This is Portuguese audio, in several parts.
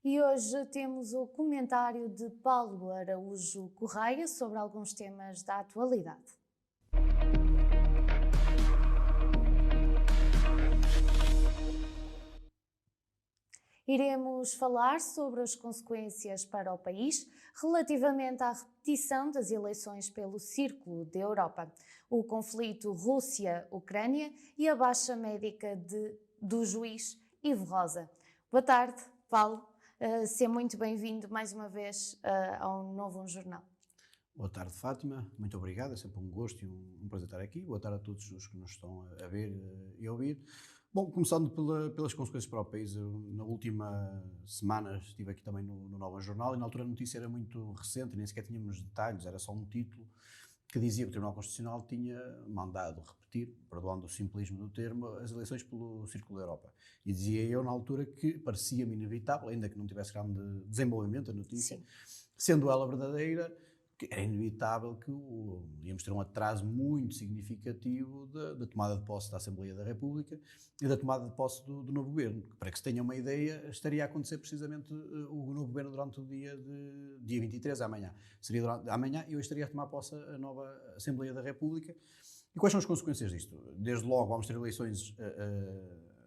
E hoje temos o comentário de Paulo Araújo Correia sobre alguns temas da atualidade. Iremos falar sobre as consequências para o país relativamente à repetição das eleições pelo Círculo da Europa, o conflito Rússia-Ucrânia e a baixa médica do juiz Ivo Rosa. Boa tarde, Paulo. Seja muito bem-vindo mais uma vez ao novo jornal. Boa tarde, Fátima. Muito obrigado. É sempre um gosto e um prazer estar aqui. Boa tarde a todos os que nos estão a ver e a ouvir. Bom, começando pelas consequências para o país, eu, na última semana estive aqui também no Novo Jornal e na altura a notícia era muito recente, nem sequer tínhamos detalhes, era só um título que dizia que o Tribunal Constitucional tinha mandado repetir, perdoando o simplismo do termo, as eleições pelo Círculo da Europa. E dizia eu na altura que parecia-me inevitável, ainda que não tivesse grande desenvolvimento a notícia, Sim. Sendo ela verdadeira, que era inevitável que íamos ter um atraso muito significativo da tomada de posse da Assembleia da República e da tomada de posse do novo governo. Para que se tenha uma ideia, estaria a acontecer precisamente o novo governo durante o dia 23, amanhã. Seria durante amanhã e eu estaria a tomar posse a nova Assembleia da República. E quais são as consequências disto? Desde logo vamos ter eleições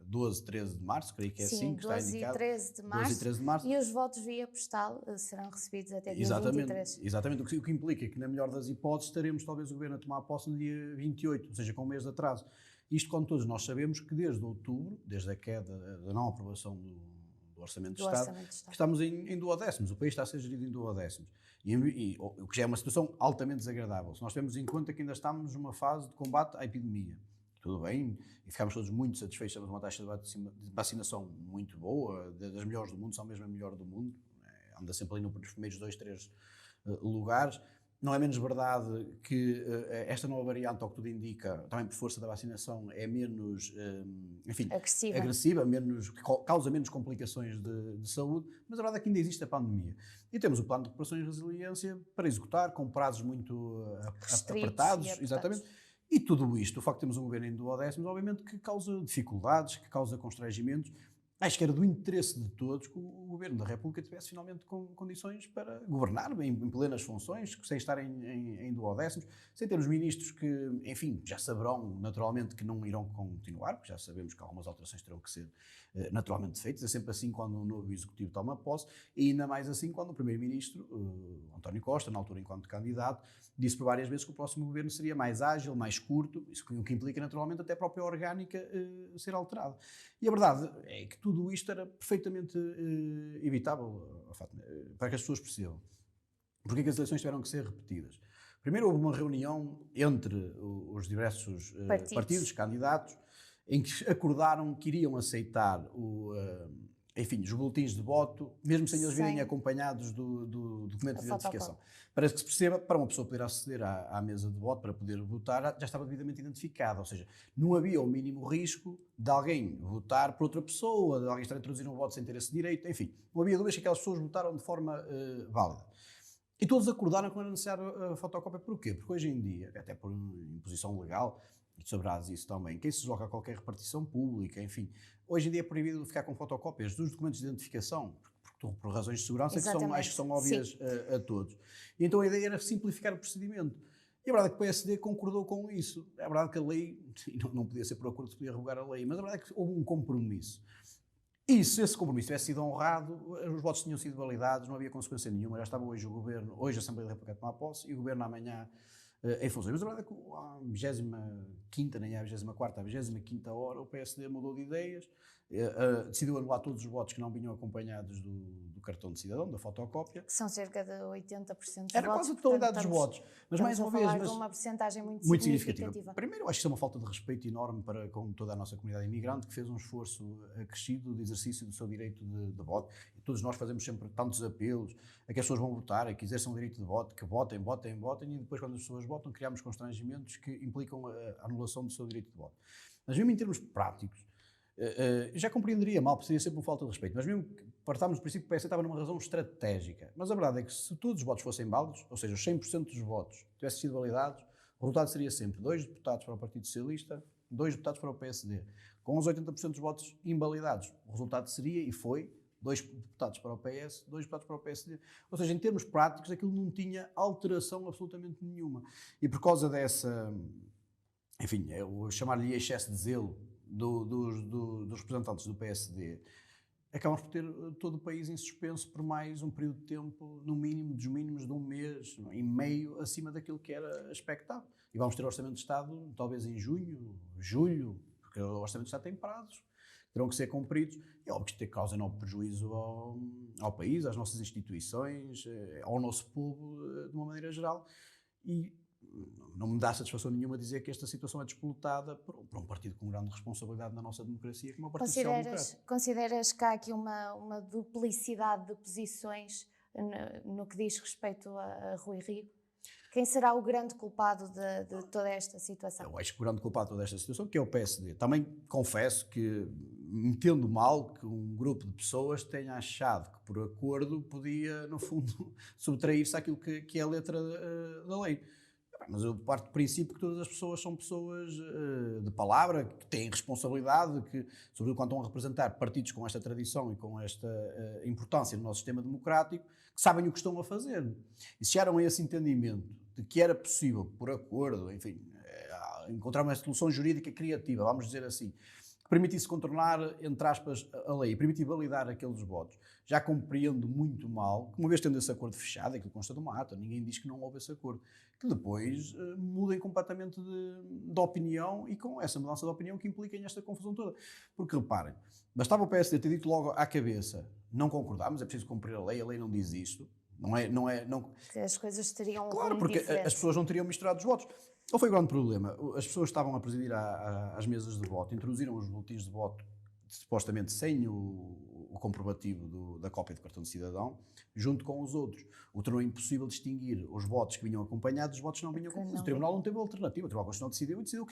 12, 13 de março, creio que é assim que está indicado. 12 e 13 de março. 12 e 13 de março. E os votos via postal serão recebidos até dia Exatamente, 23. Exatamente, o que implica que, na melhor das hipóteses, teremos talvez o governo a tomar posse no dia 28, ou seja, com um mês de atraso. Isto quando todos nós sabemos que desde outubro, desde a queda da não aprovação do Orçamento de Estado, que estamos em duodécimos, o país está a ser gerido em duodécimos. E o que já é uma situação altamente desagradável. Se nós temos em conta que ainda estamos numa fase de combate à epidemia, tudo bem, e ficámos todos muito satisfeitos, temos uma taxa de vacinação muito boa, das melhores do mundo, são mesmo a melhor do mundo, anda sempre ali nos primeiros 2, 3 lugares. Não é menos verdade que esta nova variante, ao que tudo indica, também por força da vacinação, é menos, enfim, agressiva, causa menos complicações de saúde, mas a verdade é que ainda existe a pandemia. E temos o plano de recuperação e resiliência para executar, com prazos muito apertados, exatamente. E tudo isto, o facto de termos um governo em duodécimos, obviamente que causa dificuldades, que causa constrangimentos. Acho que era do interesse de todos que o Governo da República tivesse finalmente condições para governar em plenas funções, sem estar em duodécimos, sem termos ministros que, enfim, já saberão naturalmente que não irão continuar, porque já sabemos que algumas alterações terão que ser naturalmente feitas. É sempre assim quando um novo executivo toma posse e ainda mais assim quando o primeiro-ministro, António Costa, na altura enquanto candidato, disse por várias vezes que o próximo governo seria mais ágil, mais curto, isso o que implica naturalmente até a própria orgânica ser alterada. E a verdade é que tudo isto era perfeitamente evitável, para que as pessoas percebam. Porque é que as eleições tiveram que ser repetidas? Primeiro houve uma reunião entre os diversos partidos, candidatos, em que acordaram que iriam aceitar os boletins de voto, mesmo sem eles virem acompanhados do documento de identificação. Para que se perceba, para uma pessoa poder aceder à mesa de voto, para poder votar, já estava devidamente identificada, ou seja, não havia o mínimo risco de alguém votar por outra pessoa, de alguém estar a introduzir um voto sem ter esse direito, enfim, não havia dúvidas que aquelas pessoas votaram de forma válida. E todos acordaram que não era necessário a fotocópia. Porquê? Porque hoje em dia, até por imposição legal, e tu saberás isso também, quem se desloca a qualquer repartição pública, enfim, hoje em dia é proibido ficar com fotocópias dos documentos de identificação, por razões de segurança, que acho que são óbvias a todos. E então a ideia era simplificar o procedimento. E a verdade é que o PSD concordou com isso. É verdade que a lei, não podia ser por acordo, se podia revogar a lei, mas a verdade é que houve um compromisso. E se esse compromisso tivesse sido honrado, os votos tinham sido validados, não havia consequência nenhuma, já estava hoje o Governo, hoje a Assembleia da República a tomar posse e o Governo amanhã em funções. Mas a verdade é que à 25ª, nem à 24ª, à 25ª hora, o PSD mudou de ideias, decidiu anular todos os votos que não vinham acompanhados do cartão de cidadão, da fotocópia. Que são cerca de 80% dos votos. Era quase a totalidade dos votos. Mas mais uma vez, de uma percentagem muito significativa. Primeiro, acho que isso é uma falta de respeito enorme para com toda a nossa comunidade imigrante, que fez um esforço acrescido de exercício do seu direito de voto. E todos nós fazemos sempre tantos apelos a que as pessoas vão votar, a que exerçam o direito de voto, que votem, e depois quando as pessoas votam criamos constrangimentos que implicam a anulação do seu direito de voto. Mas mesmo em termos práticos, já compreenderia mal, porque seria sempre uma falta de respeito, mas mesmo que partámos do princípio que o PS estava numa razão estratégica. Mas a verdade é que se todos os votos fossem válidos, ou seja, os 100% dos votos tivessem sido validados, o resultado seria sempre 2 deputados para o Partido Socialista, 2 deputados para o PSD. Com os 80% dos votos invalidados, o resultado seria e foi 2 deputados para o PS, 2 deputados para o PSD. Ou seja, em termos práticos, aquilo não tinha alteração absolutamente nenhuma. E por causa dessa, enfim, eu chamar-lhe excesso de zelo dos representantes do PSD, acabamos por ter todo o país em suspenso por mais um período de tempo, no mínimo, dos mínimos de um mês e meio, acima daquilo que era expectável. E vamos ter Orçamento de Estado, talvez em junho, julho, porque o Orçamento de Estado tem prazos, terão que ser cumpridos. É óbvio que isto causa enorme prejuízo ao país, às nossas instituições, ao nosso povo, de uma maneira geral. E não me dá satisfação nenhuma dizer que esta situação é disputada por um partido com grande responsabilidade na nossa democracia, como é o Partido Social Democrata. Consideras que há aqui uma duplicidade de posições no que diz respeito a Rui Rio? Quem será o grande culpado de toda esta situação? Eu acho que o grande culpado de toda esta situação que é o PSD. Também confesso que me entendo mal que um grupo de pessoas tenha achado que por acordo podia, no fundo, subtrair-se àquilo que é a letra da lei. Mas eu parto do princípio que todas as pessoas são pessoas de palavra, que têm responsabilidade, que, sobretudo quando estão a representar partidos com esta tradição e com esta importância no nosso sistema democrático, que sabem o que estão a fazer. E se chegaram a esse entendimento de que era possível, por acordo, enfim, encontrar uma solução jurídica criativa, vamos dizer assim, que permitisse contornar, entre aspas, a lei e permitir validar aqueles votos, já compreendo muito mal que, uma vez tendo esse acordo fechado, aquilo consta de uma ata, ninguém diz que não houve esse acordo, que depois mudem completamente de opinião e com essa mudança de opinião que impliquem esta confusão toda. Porque reparem, bastava o PSD ter dito logo à cabeça, não concordámos, é preciso cumprir a lei não diz isto, não. Que as coisas teriam claro, porque as pessoas não teriam misturado os votos. Qual foi o grande problema? As pessoas estavam a presidir às mesas de voto, introduziram os boletins de voto supostamente sem o comprovativo da cópia de cartão de cidadão, junto com os outros. O tornou impossível distinguir os votos que vinham acompanhados dos votos que não vinham acompanhados. O Tribunal não teve alternativa. O Tribunal Constitucional decidiu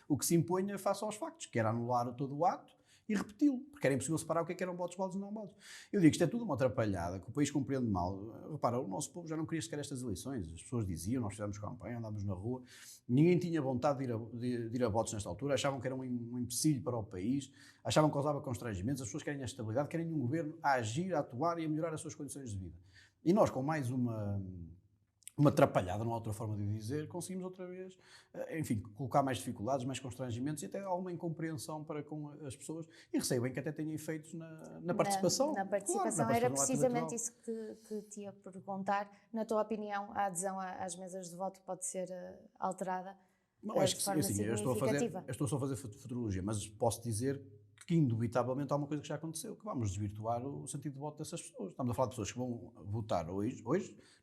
o que se impunha face aos factos, que era anular todo o ato e repeti-lo, porque era impossível separar o que eram votos válidos e não válidos. Eu digo que isto é tudo uma atrapalhada, que o país compreende mal. Repara, o nosso povo já não queria sequer estas eleições. As pessoas diziam, nós fizemos campanha, andámos na rua, ninguém tinha vontade de ir a votos nesta altura, achavam que era um empecilho para o país, achavam que causava constrangimentos, as pessoas querem a estabilidade, querem um governo a agir, a atuar e a melhorar as suas condições de vida. E nós, com mais uma atrapalhada, não há outra forma de dizer, conseguimos outra vez, enfim, colocar mais dificuldades, mais constrangimentos e até alguma incompreensão para com as pessoas, e receio bem que até tenha efeitos na participação. Na participação, claro, era precisamente isso que te ia perguntar. Na tua opinião, a adesão às mesas de voto pode ser alterada acho de forma significativa? Eu estou só a fazer futurologia, mas posso dizer que indubitavelmente há uma coisa que já aconteceu, que vamos desvirtuar o sentido de voto dessas pessoas. Estamos a falar de pessoas que vão votar hoje,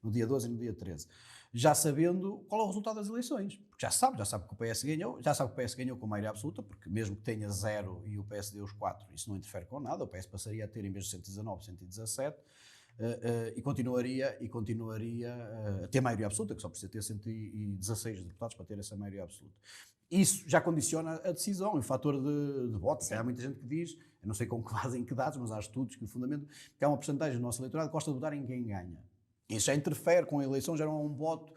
no dia 12 e no dia 13, já sabendo qual é o resultado das eleições. Porque já sabe que o PS ganhou, já sabe que o PS ganhou com maioria absoluta, porque mesmo que tenha 0 e o PSD os 4, isso não interfere com nada, o PS passaria a ter, em vez de 119, 117, e continuaria a ter maioria absoluta, que só precisa ter 116 deputados para ter essa maioria absoluta. Isso já condiciona a decisão, o fator de voto. Há muita gente que diz, eu não sei com que base, em que dados, mas há estudos que o fundamentam, que há uma porcentagem do nosso eleitorado que gosta de votar em quem ganha. Isso já interfere com a eleição, já não é um voto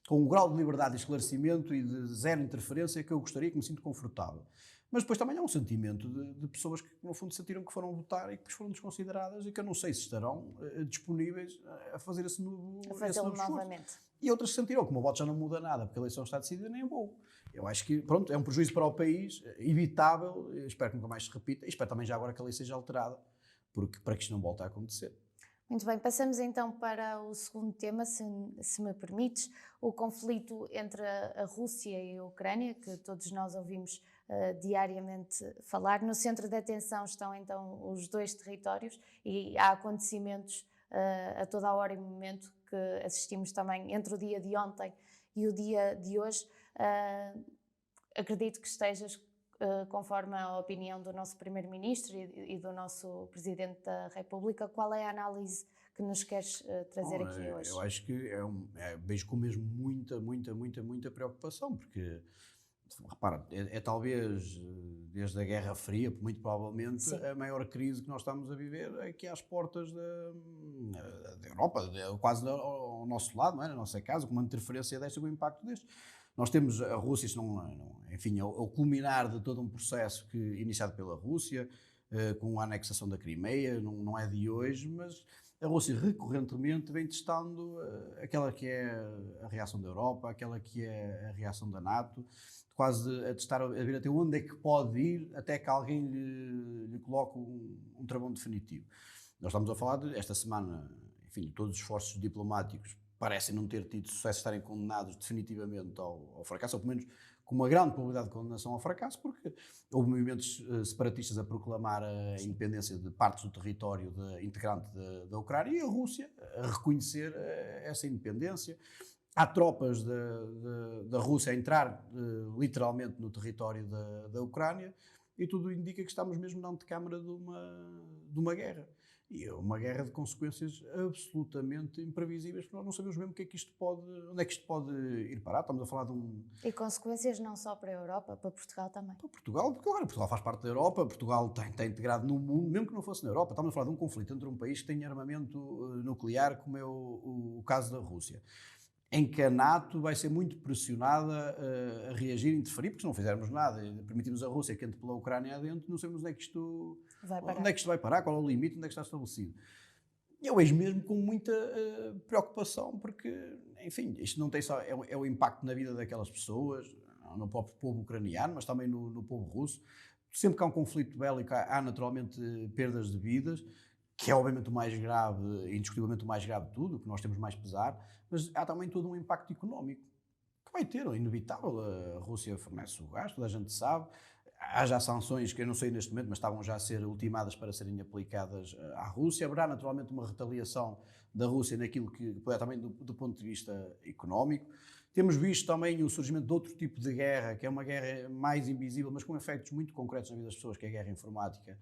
com um grau de liberdade e esclarecimento e de zero interferência que eu gostaria, que me sinto confortável. Mas depois também há um sentimento de pessoas que, no fundo, sentiram que foram votar e que depois foram desconsideradas e que eu não sei se estarão disponíveis a fazer esse novo esforço. Novamente. E outras que sentiram que o meu voto já não muda nada, porque a eleição está decidida, nem vou. Eu acho que, pronto, é um prejuízo para o país, evitável, espero que nunca mais se repita, e espero também já agora que a lei seja alterada, para que isto não volte a acontecer. Muito bem, passamos então para o segundo tema, se me permites, o conflito entre a Rússia e a Ucrânia, que todos nós ouvimos diariamente falar. No centro da atenção estão então os dois territórios e há acontecimentos a toda a hora e momento que assistimos também entre o dia de ontem e o dia de hoje. Acredito que estejas conforme a opinião do nosso Primeiro-Ministro e do nosso Presidente da República. Qual é a análise que nos queres trazer aqui hoje? Eu acho que vejo com mesmo muita preocupação, porque, repara, é talvez desde a Guerra Fria, muito provavelmente, sim, a maior crise que nós estamos a viver aqui às portas da Europa, quase ao nosso lado, não é? Na nossa casa, com uma interferência desta, com o impacto deste. Nós temos a Rússia, enfim, é o culminar de todo um processo iniciado pela Rússia, com a anexação da Crimeia, não é de hoje, mas a Rússia recorrentemente vem testando aquela que é a reação da Europa, aquela que é a reação da NATO, quase a testar, a ver até onde é que pode ir, até que alguém lhe coloque um travão definitivo. Nós estamos a falar esta semana, enfim, todos os esforços diplomáticos parecem não ter tido sucesso, estarem condenados definitivamente ao fracasso, ou pelo menos com uma grande probabilidade de condenação ao fracasso, porque houve movimentos separatistas a proclamar a independência de partes do território integrante da Ucrânia, e a Rússia a reconhecer essa independência. Há tropas da Rússia a entrar literalmente no território da Ucrânia, e tudo indica que estamos mesmo na antecâmara de uma guerra. E é uma guerra de consequências absolutamente imprevisíveis, porque nós não sabemos mesmo onde é que isto pode ir parar. Estamos a falar de um... E consequências não só para a Europa, para Portugal também. Para Portugal, claro, Portugal faz parte da Europa, Portugal está integrado no mundo, mesmo que não fosse na Europa. Estamos a falar de um conflito entre um país que tem armamento nuclear, como é o caso da Rússia, em que a NATO vai ser muito pressionada a reagir e interferir, porque se não fizermos nada e permitirmos a Rússia que entre pela Ucrânia adentro, não sabemos onde é que isto vai parar, qual é o limite, onde é que está estabelecido. Eu vejo mesmo com muita preocupação, porque, enfim, isto não tem só, é o impacto na vida daquelas pessoas, no próprio povo ucraniano, mas também no povo russo. Sempre que há um conflito bélico, há naturalmente perdas de vidas, que é obviamente o mais grave, indiscutivelmente o mais grave de tudo, que nós temos mais pesar, mas há também todo um impacto económico, que vai ter, é inevitável. A Rússia fornece o gás, toda a gente sabe, há já sanções que eu não sei neste momento, mas estavam já a ser ultimadas para serem aplicadas à Rússia. Haverá naturalmente uma retaliação da Rússia naquilo que puder também do ponto de vista económico. Temos visto também o surgimento de outro tipo de guerra, que é uma guerra mais invisível, mas com efeitos muito concretos na vida das pessoas, que é a guerra informática.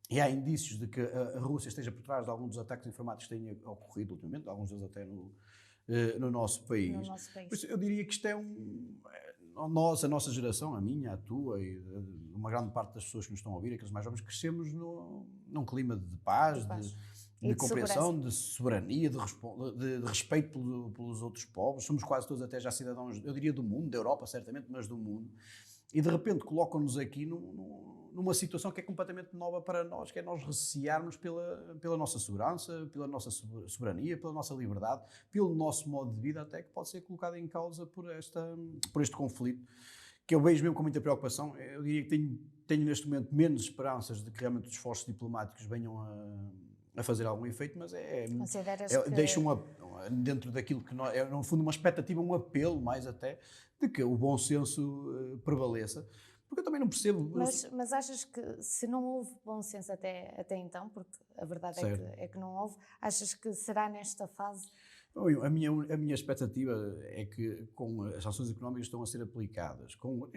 E há indícios de que a Rússia esteja por trás de alguns dos ataques informáticos que têm ocorrido ultimamente, alguns deles até no nosso país. No nosso país. Por isso, eu diria que isto é a nossa geração, a minha, a tua e uma grande parte das pessoas que nos estão a ouvir, aqueles mais jovens, crescemos num clima de paz, de compreensão, de soberania, de respeito pelos outros povos. Somos quase todos até já cidadãos, eu diria do mundo, da Europa certamente, mas do mundo. E de repente colocam-nos aqui numa situação que é completamente nova para nós, que é nós recearmos pela nossa segurança, pela nossa soberania, pela nossa liberdade, pelo nosso modo de vida, até que pode ser colocado em causa por este conflito, que eu vejo mesmo com muita preocupação. Eu diria que tenho neste momento menos esperanças de que realmente os esforços diplomáticos venham a fazer algum efeito, mas deixa dentro daquilo que nós, é no fundo uma expectativa, um apelo mais até, de que o bom senso prevaleça, porque eu também não percebo... Mas achas que se não houve bom senso até então, porque a verdade é que não houve, achas que será nesta fase? A minha expectativa é que, com as sanções económicas que estão a ser aplicadas,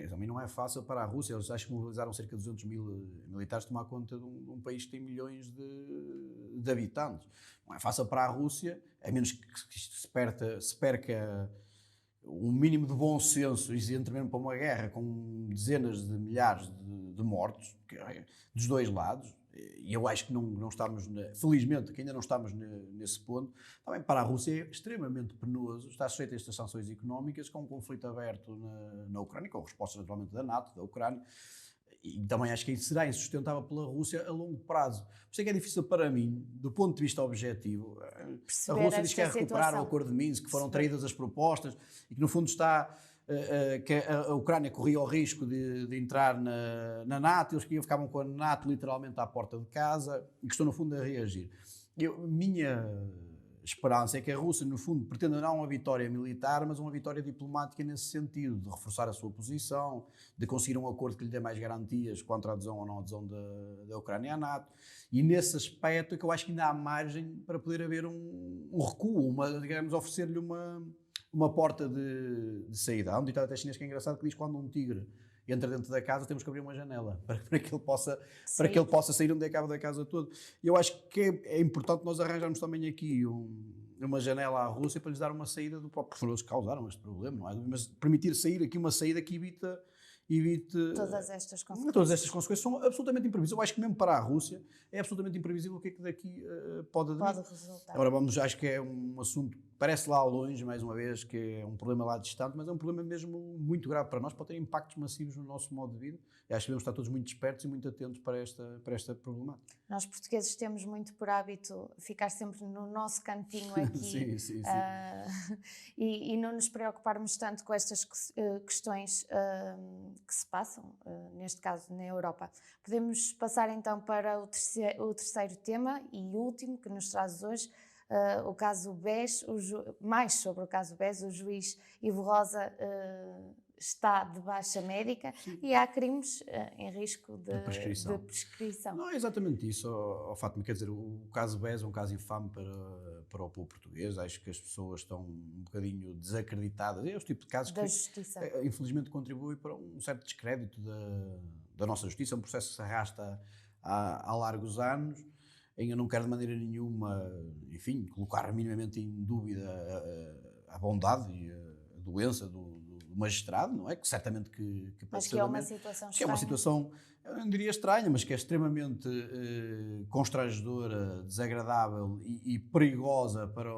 também não é fácil para a Rússia. Eles acho que mobilizaram cerca de 200 mil militares tomar conta de um país que tem milhões de habitantes. Não é fácil para a Rússia, a menos que se perca um mínimo de bom senso e se entre mesmo para uma guerra com dezenas de milhares de mortos, dos dois lados. E eu acho que não estamos, felizmente, que ainda não estamos nesse ponto. Também para a Rússia é extremamente penoso estar sujeito a estas sanções económicas, com um conflito aberto na Ucrânia, com a resposta naturalmente da NATO, da Ucrânia, e também acho que será insustentável pela Rússia a longo prazo. Por isso é que é difícil para mim, do ponto de vista objetivo. A Rússia diz que quer recuperar o acordo de Minsk, que foram traídas as propostas, e que no fundo está... que a Ucrânia corria o risco de entrar na NATO, eles ficavam com a NATO literalmente à porta de casa, e que estão no fundo a reagir. Minha esperança é que a Rússia, no fundo, pretenda não uma vitória militar, mas uma vitória diplomática nesse sentido, de reforçar a sua posição, de conseguir um acordo que lhe dê mais garantias quanto à adesão ou não adesão da Ucrânia à NATO. E nesse aspecto é que eu acho que ainda há margem para poder haver um recuo, digamos, oferecer-lhe uma porta de saída. Há um ditado até chinês que é engraçado, que diz que quando um tigre entra dentro da casa, temos que abrir uma janela para que ele possa sair onde acaba da casa toda. E eu acho que é importante nós arranjarmos também aqui uma janela à Rússia para lhes dar uma saída do próprio, porque eles causaram este problema, não é? Mas permitir sair aqui uma saída que evite todas estas consequências. Todas estas consequências são absolutamente imprevisíveis. Eu acho que mesmo para a Rússia é absolutamente imprevisível o que é que daqui pode resultar. Agora acho que é um assunto parece lá longe, mais uma vez, que é um problema lá distante, mas é um problema mesmo muito grave para nós, pode ter impactos massivos no nosso modo de vida. E acho que devemos estar todos muito espertos e muito atentos para esta problemática. Nós portugueses temos muito por hábito ficar sempre no nosso cantinho aqui Sim. E não nos preocuparmos tanto com estas questões que se passam, neste caso na Europa. Podemos passar então para o terceiro tema e último que nos traz hoje, o caso BES, mais sobre o caso BES, o juiz Ivo Rosa está de baixa médica. Sim. E há crimes em risco de prescrição. Não é exatamente isso, Fátima, quer dizer, o caso BES é um caso infame para o povo português. Acho que as pessoas estão um bocadinho desacreditadas. É o tipo de casos da que, justiça, infelizmente, contribui para um certo descrédito da nossa justiça. É um processo que se arrasta há largos anos. Eu não quero de maneira nenhuma, enfim, colocar minimamente em dúvida a bondade e a doença do magistrado, não é? Que certamente que mas que é uma situação estranha. Que é uma situação, eu não diria estranha, mas que é extremamente constrangedora, desagradável e perigosa para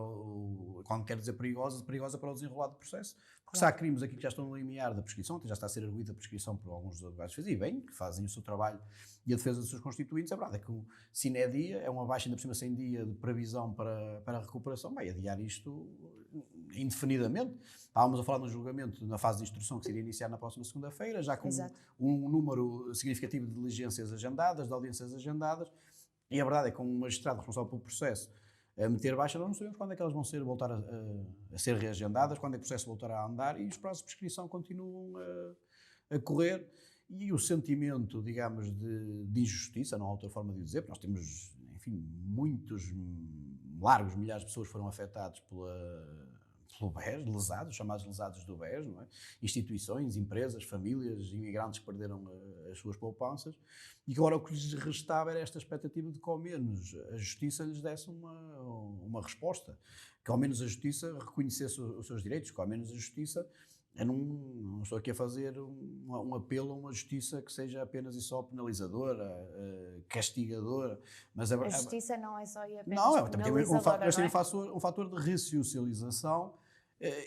quando quer dizer perigosa para o desenrolar do processo. Porque se há crimes aqui que já estão no limiar da prescrição, que já está a ser arguída a prescrição por alguns dos advogados e bem, que fazem o seu trabalho e a defesa dos seus constituintes, é verdade, é que o sine dia, é uma baixa ainda por cima sem dia de previsão para a recuperação, vai adiar isto indefinidamente. Estávamos a falar no julgamento, na fase de instrução que se iria iniciar na próxima segunda-feira, já com um número significativo de diligências agendadas, de audiências agendadas, e a verdade é que com um magistrado responsável pelo processo a meter baixa, nós não sabemos quando é que elas vão voltar a ser reagendadas, quando é que o processo voltará a andar, e os prazos de prescrição continuam a correr, e o sentimento, digamos, de injustiça, não há outra forma de dizer, porque nós temos, enfim, muitos, largos milhares de pessoas foram afetadas pelo BES, lesados, chamados lesados do BES, não é? Instituições, empresas, famílias, imigrantes que perderam as suas poupanças, e que agora o que lhes restava era esta expectativa de que ao menos a justiça lhes desse uma resposta, que ao menos a justiça reconhecesse os seus direitos, que ao menos a justiça, eu não estou aqui a fazer um apelo a uma justiça que seja apenas e só penalizadora, castigadora, mas a justiça não é só e apenas penalizadora, mas tem um fator de ressocialização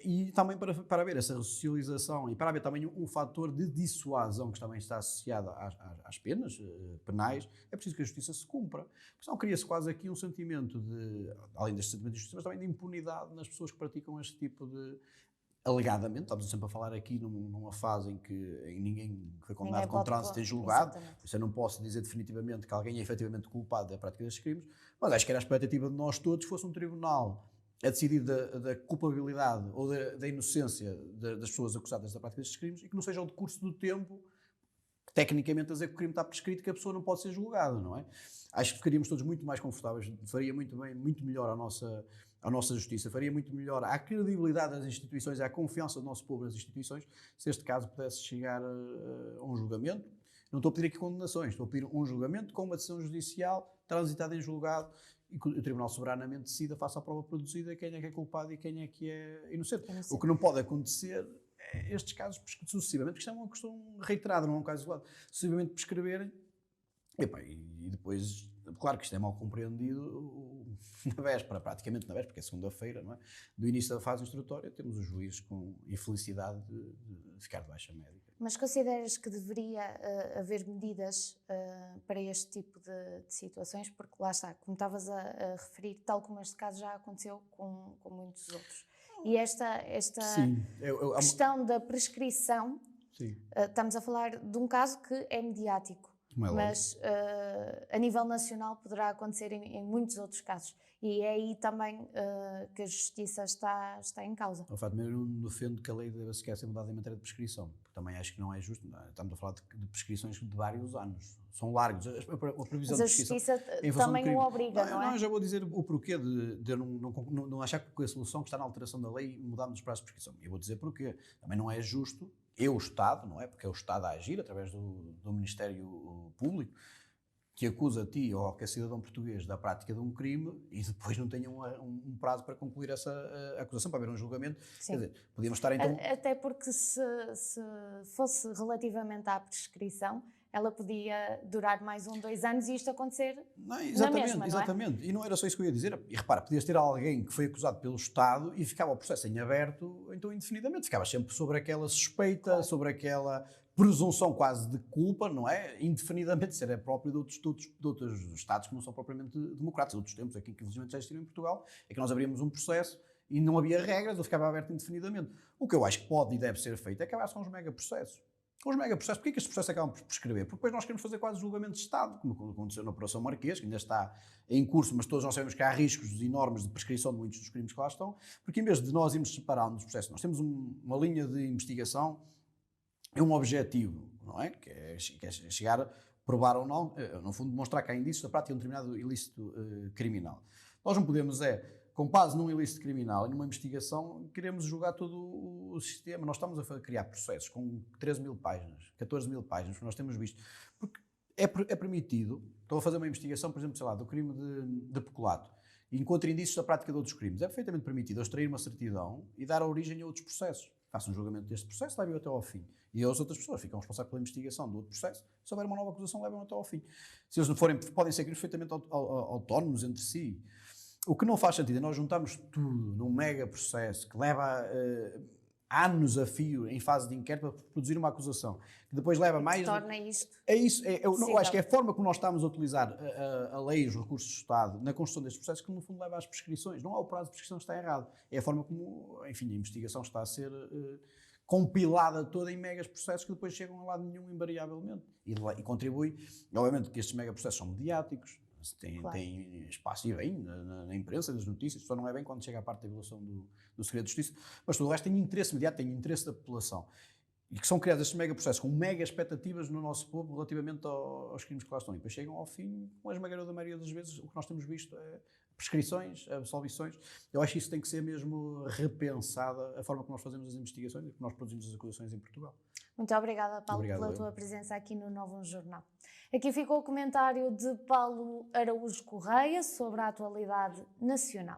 e também para haver essa ressocialização e para haver também um fator de dissuasão que também está associado às penas penais, é preciso que a justiça se cumpra. Porque senão cria-se quase aqui um sentimento além deste sentimento de justiça, mas também de impunidade nas pessoas que praticam este tipo de... Alegadamente, estamos sempre a falar aqui numa fase em que ninguém foi condenado com trânsito em julgado, isso eu não posso dizer definitivamente que alguém é efetivamente culpado da prática destes crimes, mas acho que era a expectativa de nós todos fosse um tribunal a decidir da culpabilidade ou da inocência das pessoas acusadas da prática destes crimes e que não seja o decurso do tempo, tecnicamente a dizer que o crime está prescrito e que a pessoa não pode ser julgada, não é? Acho que ficaríamos todos muito mais confortáveis, faria muito bem, muito melhor a nossa justiça, faria muito melhor à credibilidade das instituições, à confiança do nosso povo nas instituições, se este caso pudesse chegar a um julgamento. Não estou a pedir aqui condenações, estou a pedir um julgamento com uma decisão judicial transitada em julgado e que o Tribunal soberanamente decida, faça a prova produzida, quem é que é culpado e quem é que é inocente. O que não pode acontecer é estes casos sucessivamente, porque isto é uma questão reiterada, não é um caso isolado, sucessivamente prescreverem. E depois, claro que isto é mal compreendido na véspera, praticamente na véspera, porque é segunda-feira, não é? Do início da fase instrutória, temos os juízes com infelicidade de ficar de baixa médica. Mas consideras que deveria haver medidas para este tipo de situações? Porque lá está, como estavas a referir, tal como este caso já aconteceu com muitos outros. E esta questão da prescrição, estamos a falar de um caso que é mediático. Mas a nível nacional poderá acontecer em muitos outros casos. E é aí também que a justiça está em causa. O fato, eu não defendo que a lei deva sequer ser mudada em matéria de prescrição, porque também acho que não é justo. Estamos a falar de prescrições de vários anos. São largos. A previsão mas a justiça também o obriga, não é? Não, já vou dizer o porquê de eu não achar que a solução que está na alteração da lei mudarmos os prazos de prescrição. Eu vou dizer porquê. Também não é justo o Estado, não é? Porque é o Estado a agir através do Ministério Público, que acusa a ti ou a qualquer cidadão português da prática de um crime e depois não tenha um prazo para concluir essa acusação, para haver um julgamento. Sim. Quer dizer, podíamos estar então... Até porque se fosse relativamente à prescrição, ela podia durar mais 2 anos e isto acontecer Não, na mesma, não é? exatamente. E não era só isso que eu ia dizer. E repara, podias ter alguém que foi acusado pelo Estado e ficava o processo em aberto, então indefinidamente. Ficava sempre sobre aquela suspeita, Claro. sobre aquela presunção quase de culpa, não é? Indefinidamente. Isso era próprio de outros Estados que não são propriamente democráticos. Outros tempos, aqui que infelizmente já existiram em Portugal, é que nós abríamos um processo e não havia regras, ele ficava aberto indefinidamente. O que eu acho que pode e deve ser feito é acabar com os megaprocessos. Com os megaprocessos, porquê que estes processos acabam por prescrever? Porque depois nós queremos fazer quase julgamento de Estado, como aconteceu na Operação Marquês, que ainda está em curso, mas todos nós sabemos que há riscos enormes de prescrição de muitos dos crimes que lá estão, porque em vez de nós irmos separando dos processos, nós temos uma linha de investigação e um objetivo, não é? Que é chegar a provar ou não, no fundo, demonstrar que há indícios da prática de um determinado ilícito criminal. Nós não podemos com base num ilícito criminal e numa investigação, queremos julgar todo o sistema. Nós estamos a criar processos com 13 mil páginas, 14 mil páginas, que nós temos visto. Porque é permitido, estou a fazer uma investigação, por exemplo, sei lá, do crime de peculato, e encontro indícios da prática de outros crimes. É perfeitamente permitido eu extrair uma certidão e dar origem a outros processos. Faço um julgamento deste processo, leve-o até ao fim. E as outras pessoas ficam responsáveis pela investigação do outro processo. Se houver uma nova acusação, levam até ao fim. Se eles não forem, podem ser crimes perfeitamente autónomos entre si. O que não faz sentido é nós juntarmos tudo num mega processo que leva anos a fio em fase de inquérito para produzir uma acusação, que depois leva mais... Torna isto... É isso, eu acho que é a forma como nós estamos a utilizar a lei e os recursos do Estado na construção destes processos que no fundo leva às prescrições. Não há o prazo de prescrição que está errado. É a forma como, enfim, a investigação está a ser compilada toda em megas processos que depois chegam a lado nenhum invariavelmente. E contribui, obviamente, que estes mega processos são mediáticos, tem espaço e bem na imprensa, nas notícias, só não é bem quando chega à parte da violação do segredo de justiça, mas todo o resto tem interesse mediático, tem interesse da população. E que são criados estes mega processos com mega expectativas no nosso povo relativamente aos crimes que lá estão. E depois chegam ao fim, com a esmagadora maioria das vezes, o que nós temos visto é prescrições, absolvições. Eu acho que isso tem que ser mesmo repensada, a forma como nós fazemos as investigações e como nós produzimos as acusações em Portugal. Muito obrigada, Paulo, pela tua presença aqui no Novo Jornal. Aqui ficou o comentário de Paulo Araújo Correia sobre a atualidade nacional.